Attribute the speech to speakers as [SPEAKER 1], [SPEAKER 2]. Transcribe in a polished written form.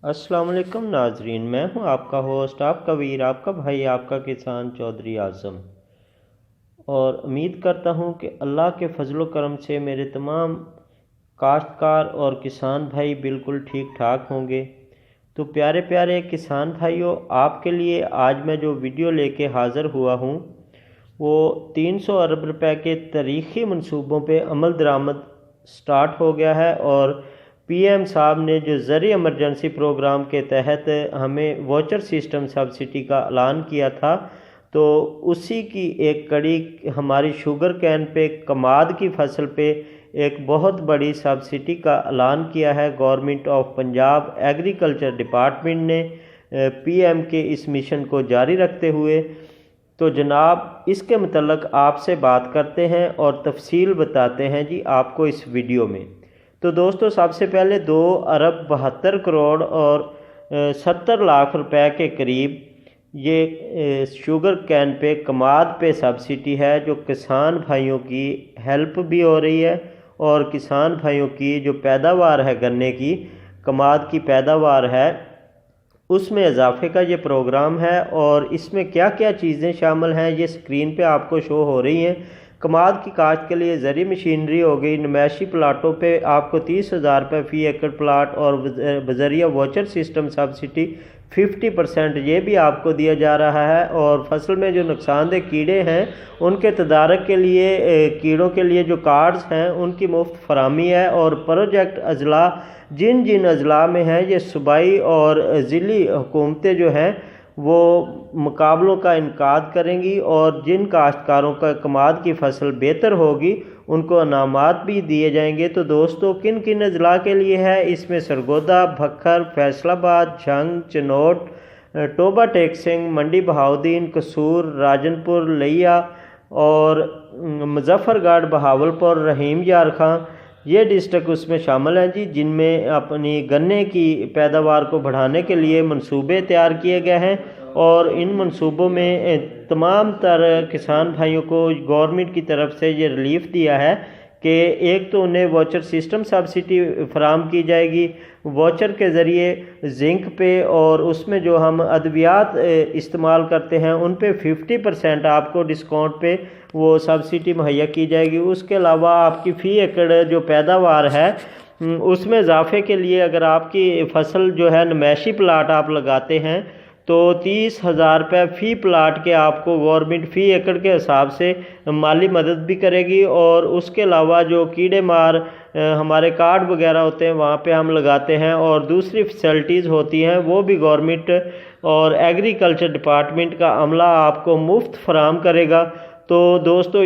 [SPEAKER 1] अस्सलाम वालेकुम नाजरीन, मैं हूं आपका होस्ट, आपका वीर, आपका भाई, आपका किसान चौधरी आज़म। और उम्मीद करता हूं कि अल्लाह के फजल करम से मेरे तमाम काश्तकार और किसान भाई बिल्कुल ठीक ठाक होंगे। तो प्यारे प्यारे किसान भाइयों, आपके लिए आज मैं जो वीडियो लेके हाज़िर हुआ हूं वो 300 अरब रुपए के तारीख़ी मंसूबों पे अमल दरामद स्टार्ट हो गया है। और पीएम साहब ने जो ज़रिए इमरजेंसी प्रोग्राम के तहत हमें वोचर सिस्टम सब्सिडी का ऐलान किया था, तो उसी की एक कड़ी हमारी शुगर कैन पे कमाद की फसल पे एक बहुत बड़ी सब्सिडी का ऐलान किया है government of Punjab agriculture department ने पीएम के इस मिशन को जारी रखते हुए। तो जनाब, इसके मतलब आपसे बात करते हैं और तफसील बताते हैं जी आपको इस वीडियो में। तो दोस्तों, सबसे पहले 2 अरब 72 करोड़ और 70 लाख रुपए के करीब ये शुगर कैन पे कमाद पे सब्सिडी है, जो किसान भाइयों की हेल्प भी हो रही है और किसान भाइयों की जो पैदावार है गन्ने की, कमाद की पैदावार है, उसमें इजाफे का ये प्रोग्राम है। और इसमें क्या क्या चीज़ें शामिल हैं ये स्क्रीन पे आपको शो हो रही हैं। कमाद की काश्त के लिए ज़रिए मशीनरी हो गई, नुमाइशी प्लाटों पे आपको 30,000 रुपये फ़ी एकड़ प्लाट और बजरिया वोचर सिस्टम सब्सिडी 50% ये भी आपको दिया जा रहा है। और फसल में जो नुकसानदेह कीड़े हैं उनके तदारक के लिए कीड़ों के लिए जो कार्ड्स हैं उनकी मुफ्त फरामी है। और प्रोजेक्ट अजला जिन जिन अजला में हैं ये सूबाई और ज़िली हुकूमतें जो हैं वो मुकाबलों का इनकाद करेंगी, और जिन काश्तकारों का कमाद की फसल बेहतर होगी उनको इनामात भी दिए जाएंगे। तो दोस्तों, किन किन अजला के लिए है इसमें सरगोदा, भक्खर, फैसलाबाद, झंग, चनोट, टोबा टेकसिंग, मंडी बहाउद्दीन, कसूर, राजनपुर, लिया और मुजफ्फरगढ़, बहावलपुर, रहीम यार खां, ये डिस्ट्रिक्ट उसमें शामिल हैं जी, जिनमें अपनी गन्ने की पैदावार को बढ़ाने के लिए मंसूबे तैयार किए गए हैं। और इन मंसूबों में तमाम तरह किसान भाइयों को गवर्नमेंट की तरफ से ये रिलीफ दिया है कि एक तो उन्हें वोचर सिस्टम सब्सिडी फराम की जाएगी, वोचर के ज़रिए जिंक पे और उसमें जो हम अद्वियात इस्तेमाल करते हैं उन पे 50% आपको डिस्काउंट पे वो सब्सिडी मुहैया की जाएगी। उसके अलावा आपकी फ़ी एकड़ जो पैदावार है उसमें इजाफे के लिए अगर आपकी फसल जो है नुमाइशी प्लाट आप लगाते हैं तो 30,000 रुपये फ़ी प्लाट के आपको गवर्नमेंट फ़ी एकड़ के हिसाब से माली मदद भी करेगी। और उसके अलावा जो कीड़े मार हमारे कार्ड वगैरह होते हैं वहाँ पे हम लगाते हैं और दूसरी फैसिलिटीज़ होती हैं वो भी गवर्नमेंट और एग्रीकल्चर डिपार्टमेंट का अमला आपको मुफ्त फराम करेगा। तो दोस्तों,